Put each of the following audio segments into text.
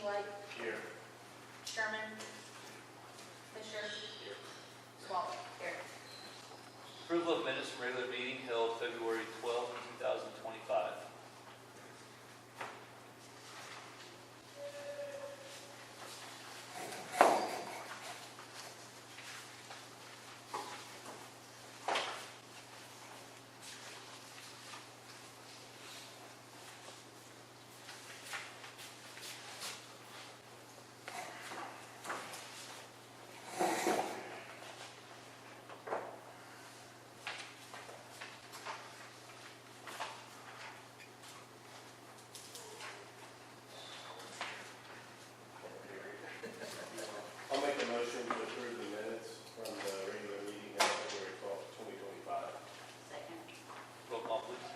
Sheila, Here. Sherman, Fisher, Here. Swallow. Here. Approval of minutes from regular meeting held February 12, 2025. I'll make a motion to approve the minutes from the regular meeting held February 12th, 2025. Second. Roll call, please.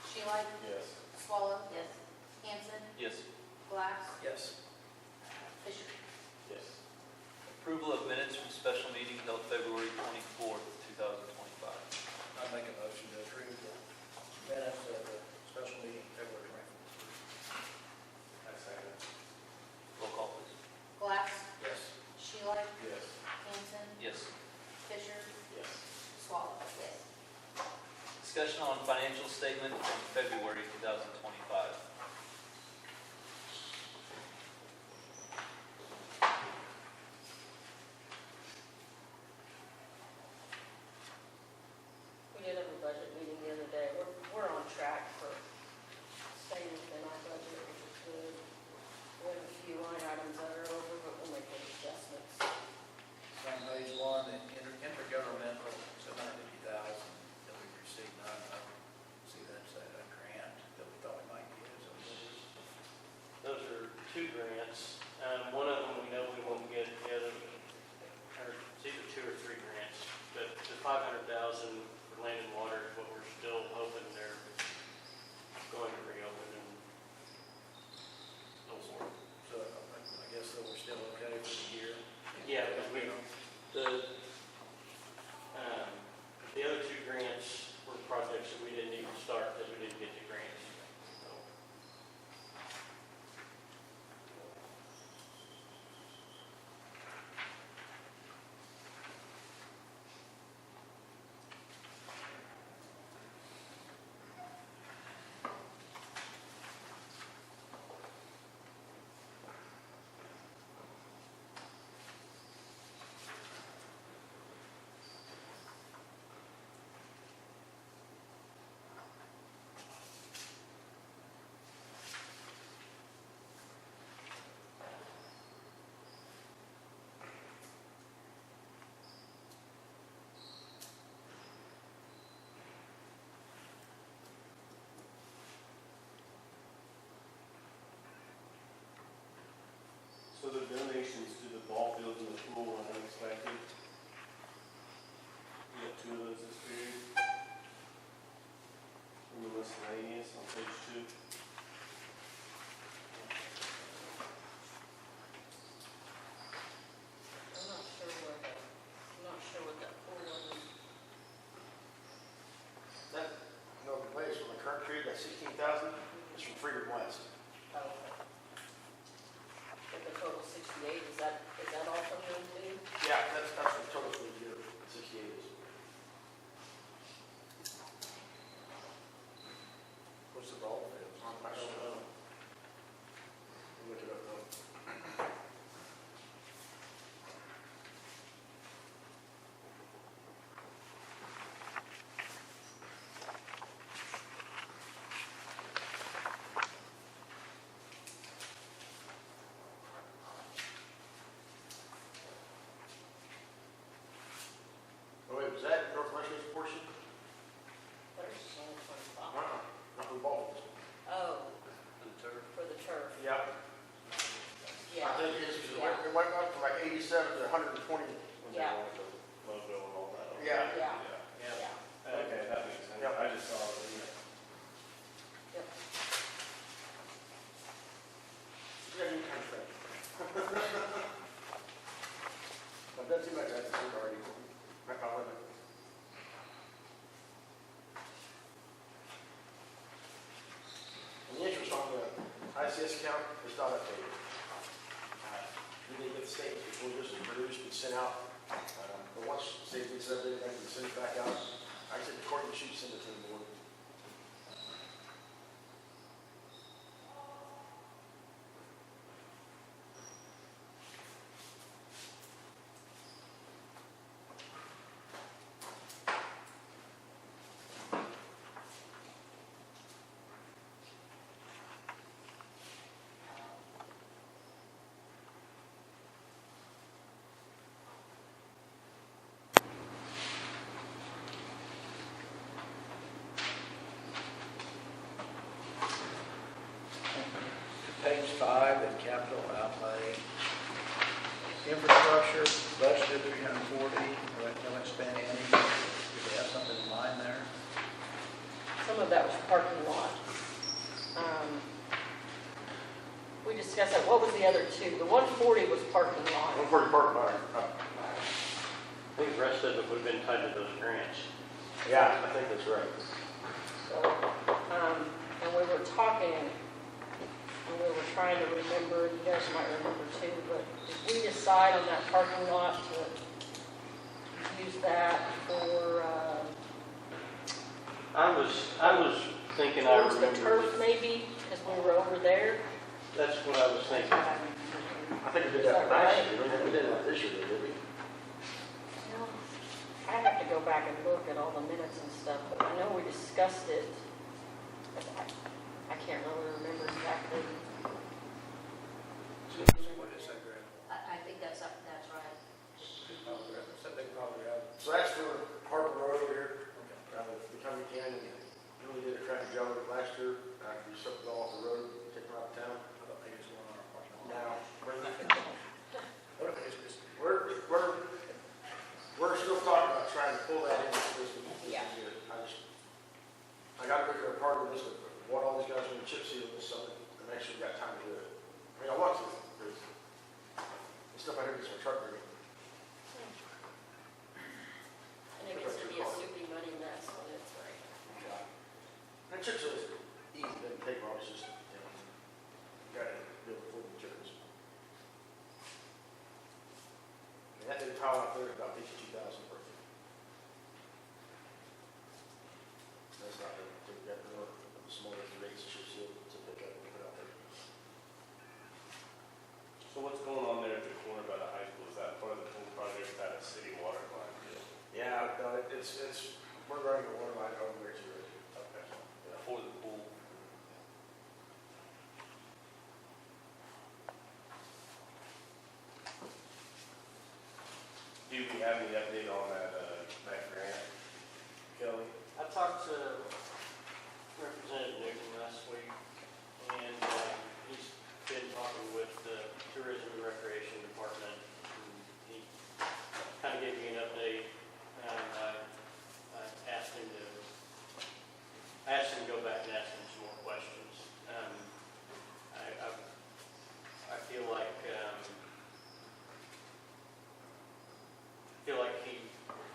Sheila, Yes. Swallow. Yes. Hanson, Yes. Glass, Yes. Fisher. Yes. Approval of minutes from special meeting held February 24th, 2025. I make a motion to approve the minutes of the special meeting February 24th. I second. Roll call, please. Glass, Yes. Sheila, Yes. Hanson, Yes. Fisher, Yes. Swallow. Yes. Discussion on financial statement from February 2025. We did have a budget meeting the other day. We're on track for staying within our budget, which is good. We have a few line items that are over, but we'll make those adjustments. On page one, the intergovernmental, $750,000 that we received. I see that's a grant that we thought we might get. So what is it? Those are two grants. One of them we know we won't get, the other, or it's either two or three grants. But the $500,000 for land and water is what we're still hoping they're going to reopen and those work. So I guess that we're still okay for the year. Yeah, because the other two grants were projects that we didn't even start, that we didn't get the grants. So, So the donations to the ball fields and the pool were unexpected. We got two of those this period. And the miscellaneous on page 2. I'm not sure what that pool was. That, no complaints from the current period, that 16,000 is from Freedom West. Oh, okay. But the total 68, is that all from them too? Yeah, that's the total for the year, 68 is. What's the ball field? I don't know. Look it up though. Oh wait, was that Northwestern's portion? There's only 25. Not for the ball fields. Oh, For the turf. for the turf. Yeah. Yeah. I think it is, because Yeah. it went up from like 87 to 120. When they Yeah. wanted the logo and all that. Yeah. Yeah. yeah. Yeah. Okay, that makes sense. Yep. I just saw it. Yep. Yeah, you kind of thing. I've done too much, I have to see already. I found it. And the interest on the ICS account is not updated. state before this was produced and sent out. But once the state gets everything, they can send it back out. I said, the court should send it to the board. Page 5, in capital outlay. Infrastructure, budgeted 340, haven't spent any. Do they have something in mind there? Some of that was parking lot. We discussed that. What was the other two? The 140 was parking lot. One for the park bar. I think the rest of it would have been tied to those grants. Yeah, I think that's right. So, and we were talking, and we were trying to remember, you guys might remember too, but did we decide on that parking lot to use that for, I was thinking, I towards the remember, turf maybe, because we were over there? that's what I was thinking. I think we did Is that that last right? year. We did that this year, did we? Well, I have to go back and look at all the minutes and stuff, but I know we discussed it. But I can't really remember exactly. What is that, Greg? I think that's right. Something probably have. So that's for Harper Road over here. The county can, really did a crappy job of it last year. We sucked it all off the road, took it out of town. I thought maybe it's going on our parking lot. Now, What if it's just, we're still talking about trying to pull that in this Yeah. year. I got to make it a part of this, of what all these guys are going to chip seal this summer, and actually got time to do it. I mean, I want to, because the stuff I heard is my truck moving. And it gets to be a soupy muddy mess when it's right. And chip seal is easy, it doesn't take long, it's just, you got to build a full chips. And that new tile out there is about 52,000 per foot. That's not the, more of the smaller rates chip seal to pick up and put out there. So what's going on there at the corner by the high school? Is that part of the pool project, that a city water line deal? Yeah, no, we're running the water line over there too. Okay. Yeah. For the pool. Do we have any update on that grant, Kelly? I talked to Representative Newton last week, and he's been talking with the Tourism and Recreation Department. And he kind of gave me an update, and I asked him to go back and ask him some more questions. I feel like he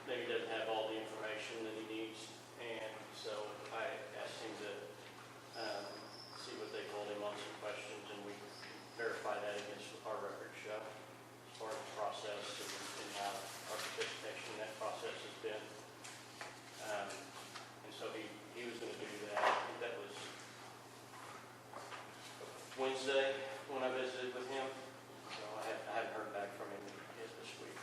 maybe doesn't have all the information that he needs, and so I asked him to see what they told him on some questions, and we verify that against our record show as far as the process and how our participation in that process has been. And so he was going to do that. I think that was Wednesday when I visited with him. So I haven't heard back from him yet this week.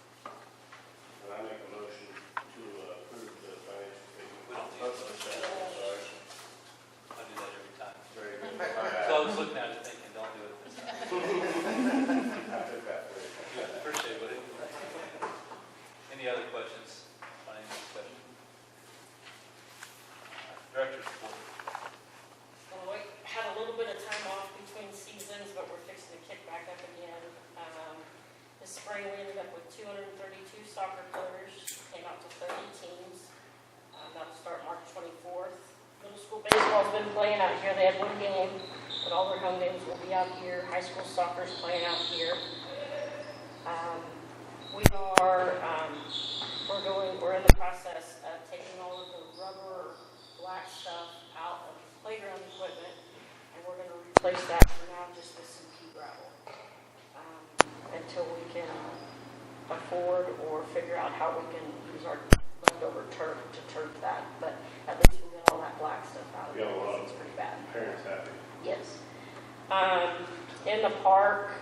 And I make a motion to approve the financial statement. We don't need Oh, to. sorry. I do that every time. Very good. So I was looking at it thinking, don't do it this time. I took that for you. Yeah, appreciate it, buddy. Any other questions? Finance discussion? Director's report. Well, we had a little bit of time off between seasons, but we're fixing to kick back up again. This spring, we ended up with 232 soccer players, came out to 30 teams. That'll start March 24th. Middle school baseball's been playing out here. They had one game, but all their home games will be out here. High school soccer's playing out here. We are, we're in the process of taking all of the rubber black stuff out of the playground equipment, and we're gonna replace that for now just with some pea gravel. Until we can afford or figure out how we can use our leftover turf to turf that, but at least we got all that black stuff out of We it, got a lot it's pretty bad. Parents happy. Yes. In the park,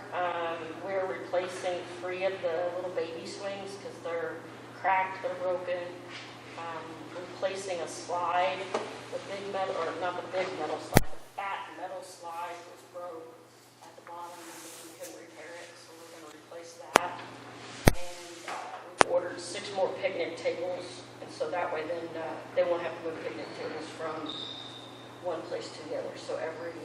we're replacing 3 of the little baby swings because they're cracked, they're broken. Replacing a slide, the big metal, or not the big metal slide, the fat metal slide was broke at the bottom and we couldn't repair it, so we're going to replace that. And we've ordered 6 more picnic tables, and so that way then they won't have to move picnic tables from one place to the other. So every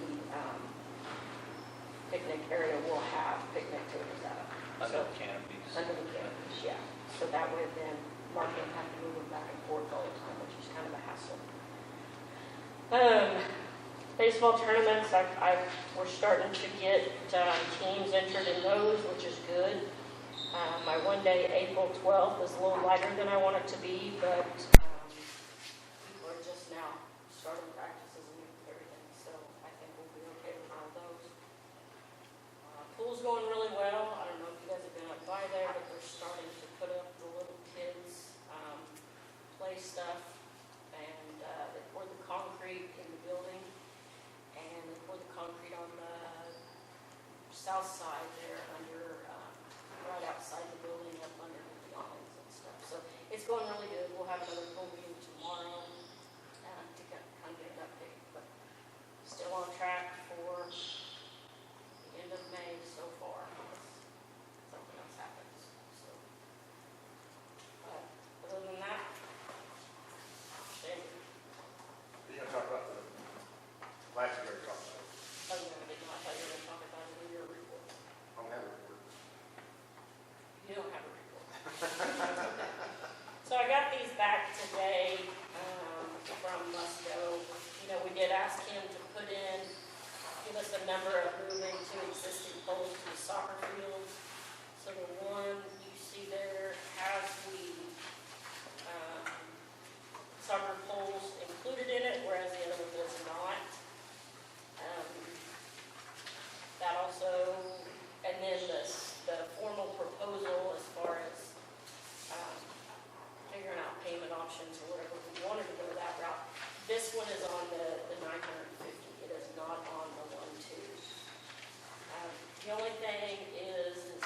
picnic area will have picnic tables out. Under the canopies. Under the canopies, yeah. So that way then Mark doesn't have to move them back and forth all the time, which is kind of a hassle. Baseball tournaments, we're starting to get teams entered in those, which is good. My one day, April 12th, is a little lighter than I want it to be, but people are just now starting practices and everything, so I think we'll be okay with all those. Pool's going really well. I don't know if you guys have been up by there, but they're starting to put up the little kids' play stuff, and they poured the concrete in the building, and they poured the concrete on the south side there under, right outside the building, up under the awnings and stuff. So it's going really good. We'll have another full meeting tomorrow to kind of get an update, but still on track for the end of May so far, unless something else happens. So, other than that, Shane, You're gonna talk about the last year talk about. other than I did not tell you to talk about it in your report. I don't have a report. You don't have a report. So I got these back today from Musco. You know, we did ask him to put in, give us a number of moving to existing poles to the soccer field. So the one you see there has the soccer poles included in it, whereas the other one does not. That also, and then the formal proposal as far as figuring out payment options or whatever, we wanted to go that route. This one is on the 950. It is not on the 1.2. The only thing is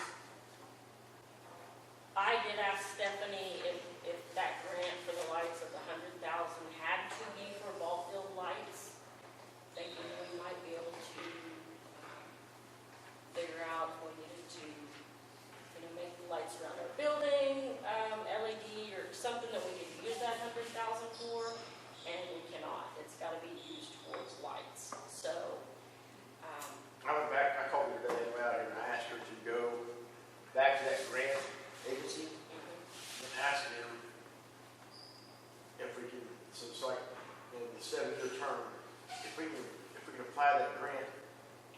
I did ask Stephanie if that grant for the lights of the 100,000 had to be for ball field lights, thinking we might be able to figure out if we needed to, you know, make the lights around our building LED or something that we could use that 100,000 for, and we cannot. It's got to be used towards lights. So. I went back, I called her today out here and I asked her to go back to that grant agency and ask them if we can, so it's like in the 7-year term, if we can apply that grant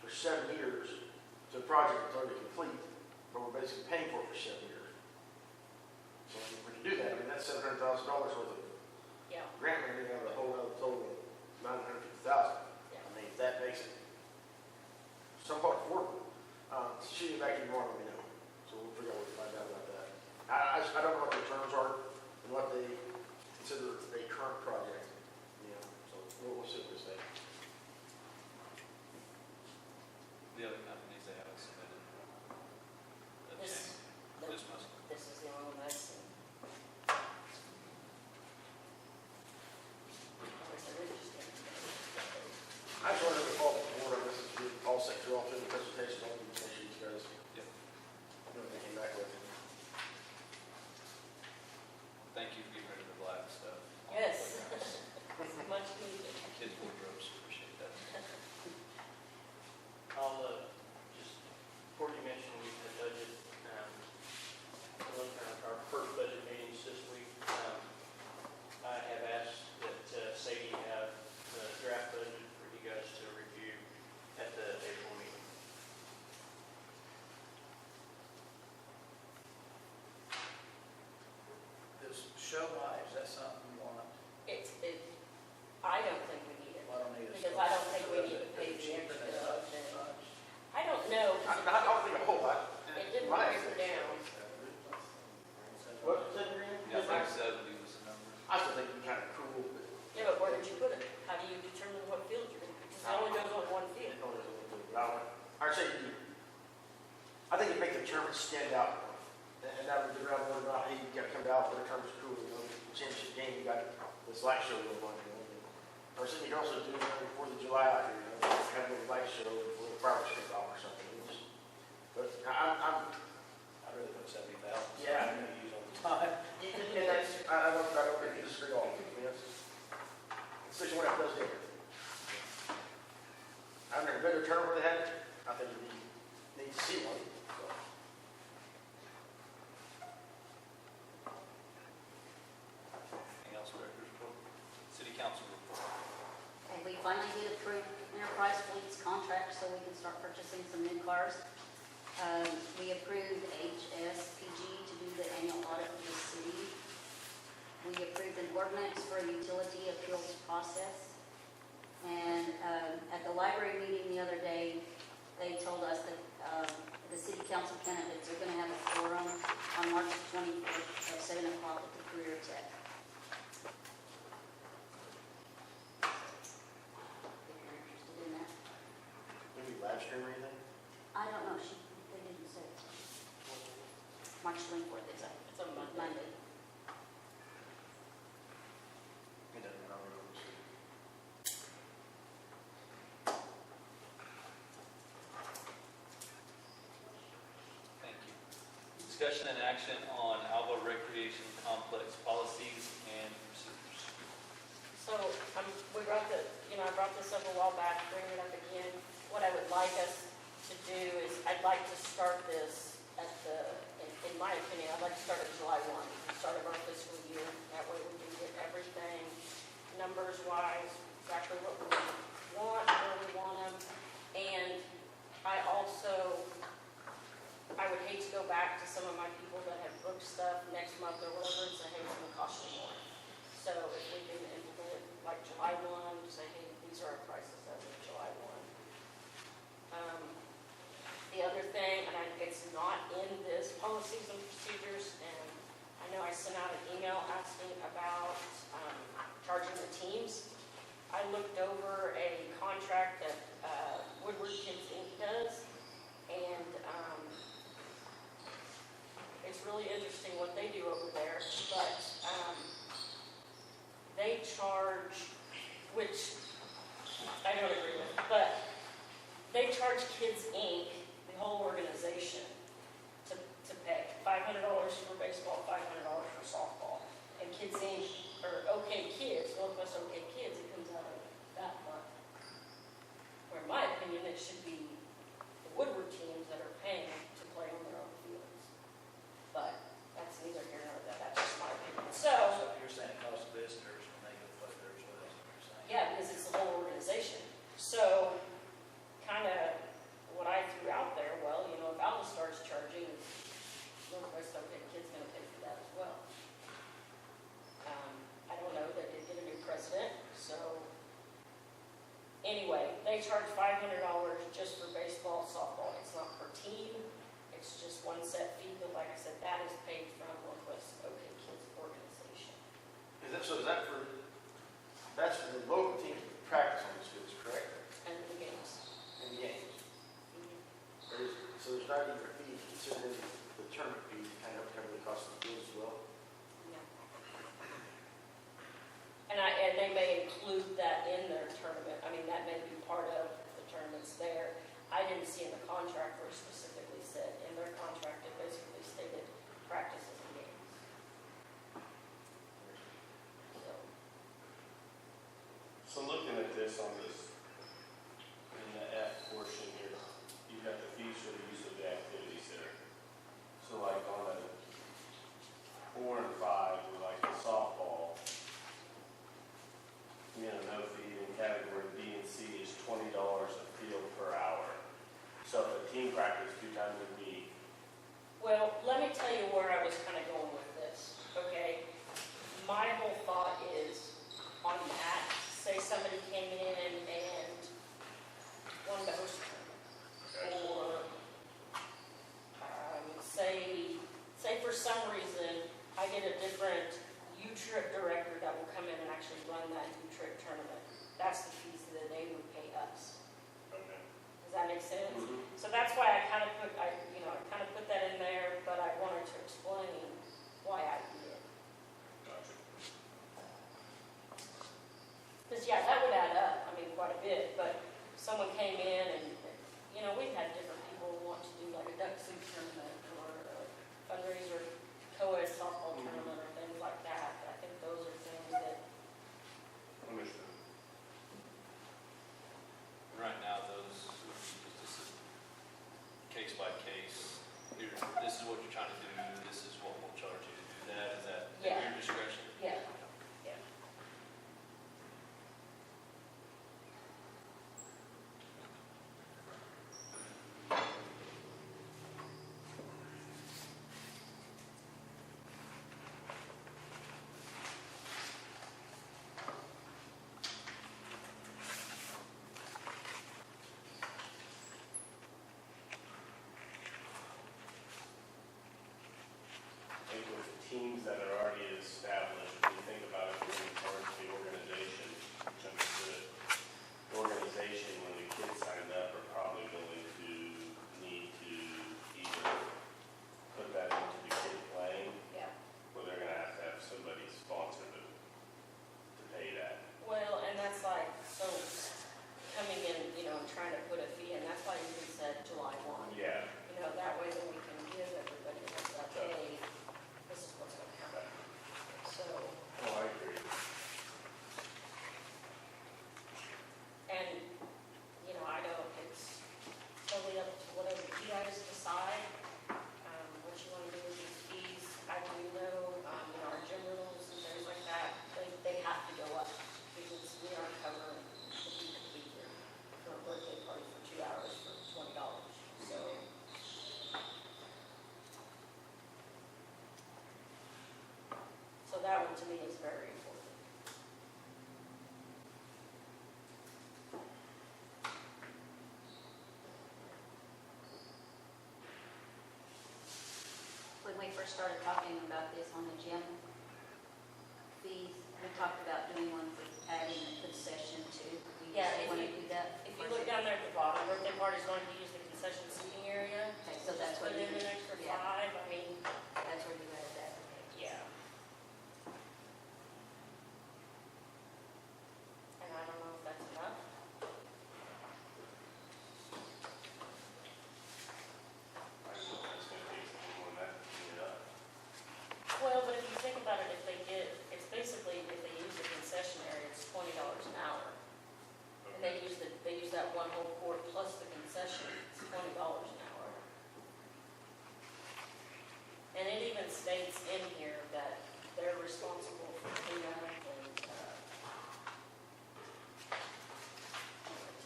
for 7 years to a project that's already complete, but we're basically paying for it for 7 years. So if we can do that, I mean, that's $700,000 worth of Yeah. grant money out of the whole other total of $950,000. Yeah. I mean, that makes it somewhat affordable. She get back to you tomorrow, let me know. So we'll figure out what to find out about that. I don't know what the terms are and what they consider a current project, you know, so we'll see what they say. The other companies, they haven't submitted. This must. This is the only one I've seen. Of course, they're just getting together. stand out. And that was around more about, hey, you gotta come out for the terms of school, you know, championship game, you got this light show going on, you know. Or something you can also do during the 4th of July out here, you know, have a little light show before the fireworks take off or something. But I really put 70,000. Yeah. I'm gonna use all the time. and that's, I don't really disagree at all. I mean, especially when it does different. I've never been to a tournament where they had it. I think you need to see one. So. Anything else, Director's report? City Council report. And we finally did approve Enterprise Fleet's contract so we can start purchasing some new cars. We approved HSPG to do the annual audit for the city. We approved an ordinance for a utility appeals process. And at the library meeting the other day, they told us that the city council candidates are going to have a forum on March 24th at 7 o'clock at the Career Tech. If you're interested in that. Maybe live stream or anything? I don't know, they didn't say. March 24th, it's It's a a Monday. Monday. It doesn't matter. Thank you. Discussion and action on Alva Recreation Complex policies and procedures. So, we brought I brought this up a while back, bring it up again. What I would like us to do is, I'd like to start this at in my opinion, I'd like to start at July 1, the start of our fiscal year. That way we can get everything numbers wise, exactly what we want, where we want them. And I would hate to go back to some of my people that have booked stuff next month or whatever and say, hey, it's gonna cost you more. So if we can implement like July 1, say, hey, these are our prices as of July 1. The other thing, and it's not in this policies and procedures, and I know I sent out an email asking about charging the teams. I looked over a contract that Woodward Kids Inc. does, and it's really interesting what they do over there, but they charge, which I don't agree with, but they charge Kids Inc., the whole organization, to pay $500 for baseball, $500 for softball. And Kids Inc., or OK Kids, Northwest OK Kids, it comes out of that month. Where in my opinion, it should be the Woodward teams that are paying to play on their own fields. But that's neither here nor there, that's just my opinion. So You're saying it costs visitors when they go play there, so that's what you're saying? yeah, because it's the whole organization. So, kind of what I threw out there, well, if Alva starts charging, Northwest OK Kids going to pay for that as well. I don't know, they did get a new president, so anyway, they charge $500 just for baseball, softball. It's not per team, it's just one set fee, but like I said, that is paid from Northwest OK Kids organization. That's for the local teams to practice on these fields, correct? And the games. In the games. So there's not even a fee considered the tournament fee to kind of cover the cost of the fields as well? Yeah. And they may include that in their tournament. I mean, that may be part of the tournaments there. I didn't see in the contract where it specifically said, in their contract, it basically stated practices and games. So looking at this on this, in the F portion here, you've got the fees for the use of the activity center. So like on a 4 and 5, with like the softball, no fee in category B and C is $20 a field per hour. So if a team practice 2 times a week. Well, let me tell you where I was kind of going with this, okay? My whole thought is, on that, say somebody came in and wanted to host a tournament, or say for some reason, I get a different U-Trip director that will come in and actually run that U-Trip tournament. That's the fees that they would pay us. Okay. Does that make sense? So that's why I kind of put that in there. a bit, but someone came in and, you know, we've had different people want to do like a duck soup tournament or a fundraiser, co-ed softball tournament or things like that. I think those are things that, Understood. Right now, those, this is case by case. Here, this is what you're trying to do, this is what we'll charge you to do that. Is that at Yeah. your discretion? yeah. I think with teams that are already established, when you think about it, moving towards the organization, which understood, the organization, when the kids signed up, are probably going to need to either put that into the kid playing, Yeah. or they're gonna have somebody sponsor to pay that. Well, and that's like, so coming in, you know, and trying to put a fee in, that's why you even said July 1. Yeah, You know, that way then we can give everybody a heads up, hey, this is what's gonna happen. So, oh, I agree. and, you know, I don't, it's totally up to whatever you guys decide, what you wanna do with these fees. I do know, you know, our gym rentals and things like that, they have to go up because we aren't covering the fee to be here for a birthday party for 2 hours for $20. So, so that one to me is very important. When we first started talking about this on the gym fees, we talked about doing one for adding a concession too. We Yeah, just if want to you- do that. If you look down there at the bottom, birthday party's going to use the concession seating area. Okay, so that's Put what in you, an extra yeah. 5, I mean, that's where you added that. yeah. And I don't know if that's enough. I don't know if it's gonna take something more than that to clean it up. Well, but if you think about it, if they get, it's basically, if they use the concession area, it's $20 an hour. And they use that one whole court plus the concession, it's $20 an hour. And it even states in here that they're responsible for cleanup and,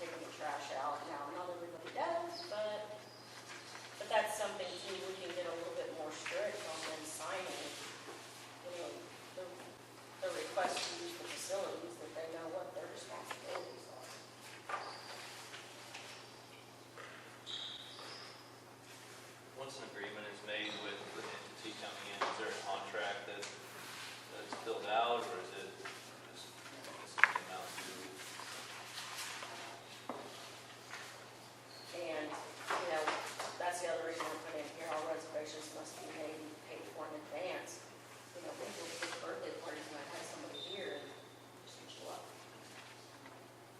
taking the trash out. Now, not everybody does, but that's something too, we can get a little bit more strict on them signing, you know, the request to use the facilities, that they know what their responsibilities are. Once an agreement is made with the entity coming in, is there a contract that's filled out, or is it just something out to? And, you know, that's the other reason I put in here, all reservations must be made and paid for in advance. You know, we do big birthday parties and I have somebody here and just eat you up.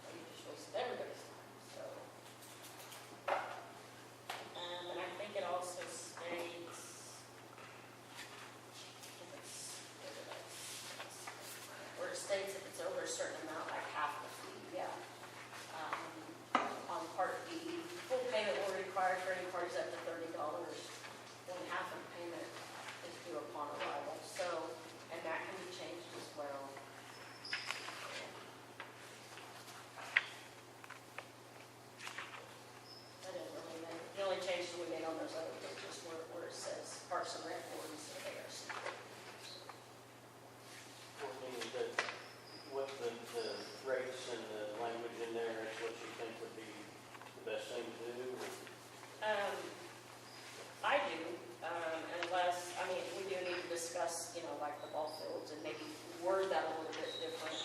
And you just wasted everybody's time, so. And I think it also states, where it states if it's over a certain amount, like half the fee, yeah. On Part B, full payment will be required for any parties up to $30, when half of the payment is due upon arrival. So, and that can be changed as well. That is really made, the only changes we made on those other pages where it says Parks and Rec Board instead of ARC. Courtney, is that what the rates and the language in there, is what you think would be the best thing to do? I do, unless, I mean, we do need to discuss, you know, like the ball fields and maybe word that a little bit different.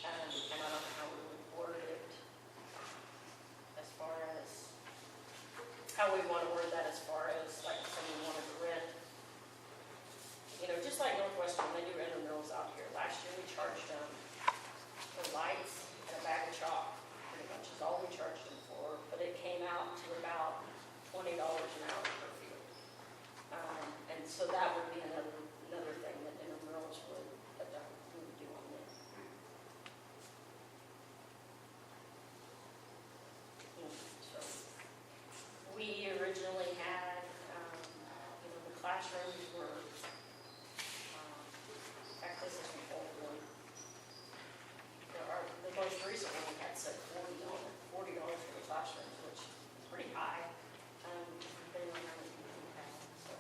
And I don't know how we would word it as far as, how we want to word that as far So that would be another thing that intramurals would do on this. So, we originally had, the classrooms were, in fact, this is an old one. The most recent one had said $40 for the classrooms, which is pretty high, depending on how many people you have, so.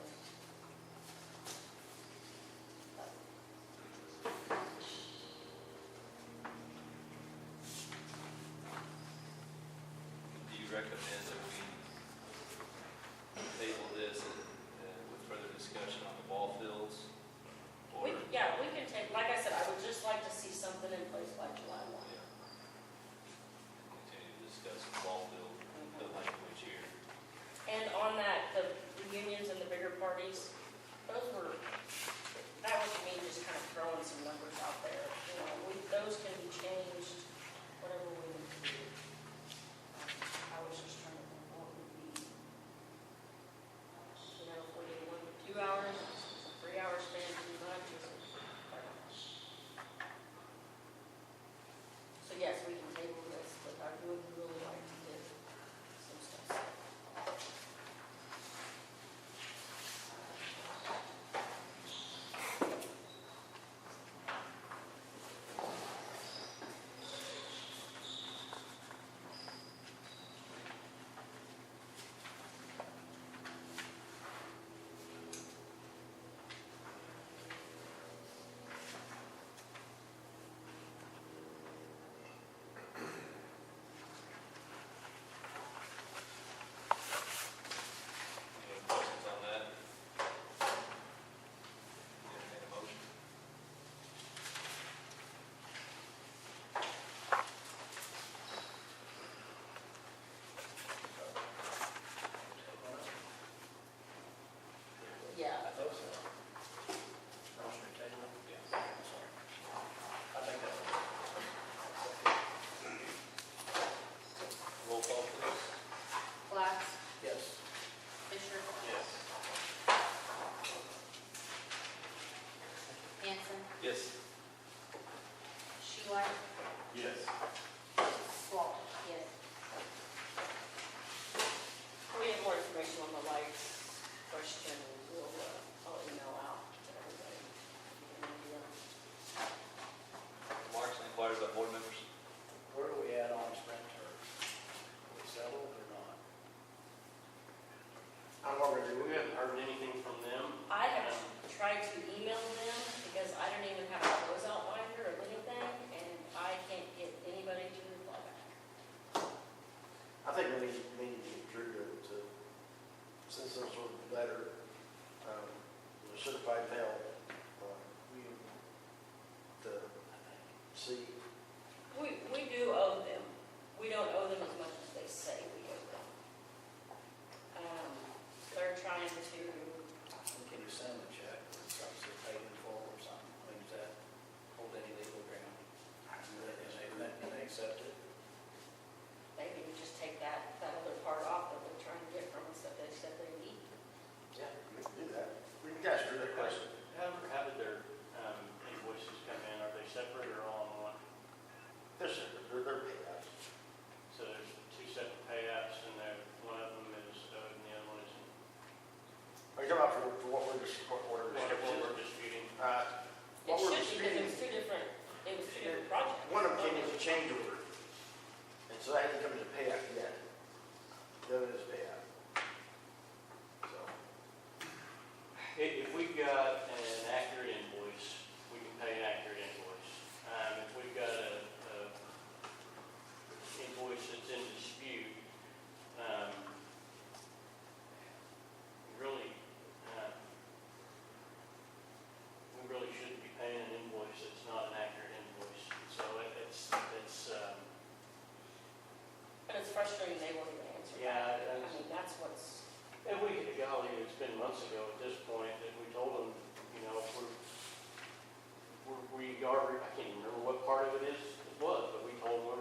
Do you recommend that we table this with further discussion on the ball fields? Or, Yeah, we can take, like I said, I would just like to see something in place by July 1. yeah, continue to discuss the ball field, the language here. And on that, the reunions and the bigger parties, that was me just kind of throwing some numbers out there. Those can be changed, whatever we need to do. I was just trying to think what would be, if we did 1 to 2 hours, is a 3-hour span too much? I don't know. So yes, we can table this, but I would really like to get some stuff. Any questions on that? Entertain a motion. Yeah. I thought so. Motion to table? Yeah. Sorry. I think that was. Roll call, please. Glass, Yes. Fisher, Yes. Hanson, Yes. Sheila, Yes. Swallow. Yes. We have more information on the lights question, I'll email out to everybody. Remarks and inquiries by board members? Where are we at on Sprint Turf? We settled or not? I'm already, We haven't heard anything from them. I have tried to email them because I don't even have a closeout binder or anything, and I can't get anybody to reply back. I think we need to get Drew to send some sort of letter, certified mail, to see. We do owe them. We don't owe them as much as they say we owe them. They're trying to, Can you send them a check or something, paid in full or something? I mean, does that hold any legal ground? And they accept it? maybe we just take that other part off that they're trying to get from us that they said they need. Yeah, we can do that. We can ask Drew that question. How did their invoices come in? Are they separate or all in one? They're separate, they're paid out. So there's 2 separate payouts, and one of them is owed and the other one isn't. Are you talking about for what we're just, what we're What we're disputing? disputing. It What we're should be, because disputing, it was two different projects. one of them came as a change order. And so that hasn't come as a payout yet. The other is a payout. So, If we've got an accurate invoice, we can pay an accurate invoice. If we've got a invoice that's in dispute, we really shouldn't be paying an invoice that's not an accurate invoice. So But it's frustrating they won't even answer Yeah, back. it I is. mean, that's what's, and golly, it's been months ago at this point that we told them, I can't even remember what part of it was, but we told them,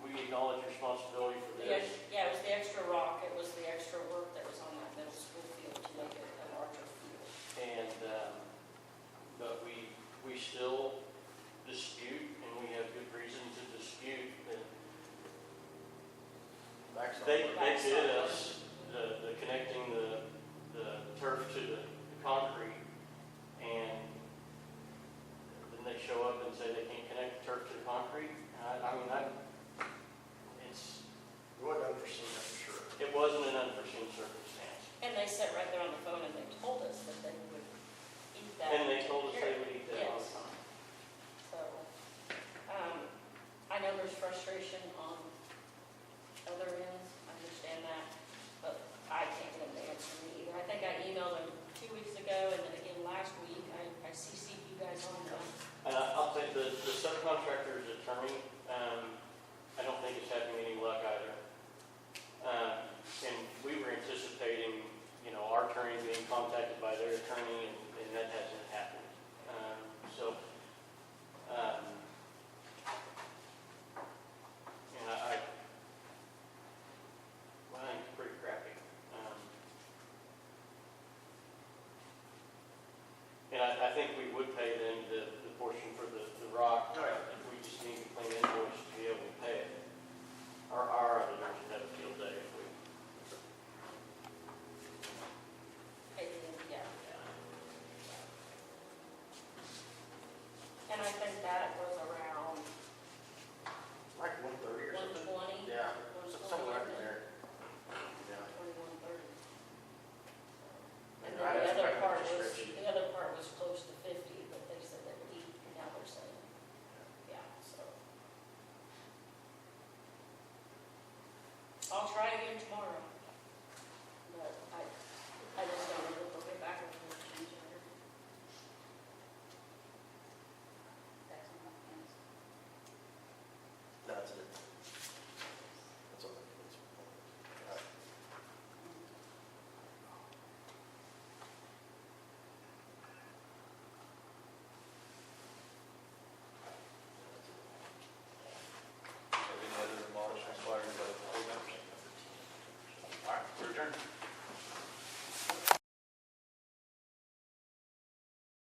we acknowledge responsibility for this. yeah, it was the extra rock, it was the extra work that was on that middle school field to make it a larger field. And They Back did stop. us, the connecting the turf to the concrete, and then they show up and say they can't connect the turf to the concrete. It wasn't unforeseen, I'm sure. It wasn't an unforeseen circumstance. And they sat right there on the phone and they told us that they would eat that. And they told us they would eat that all the Yes. time. So, I know there's frustration on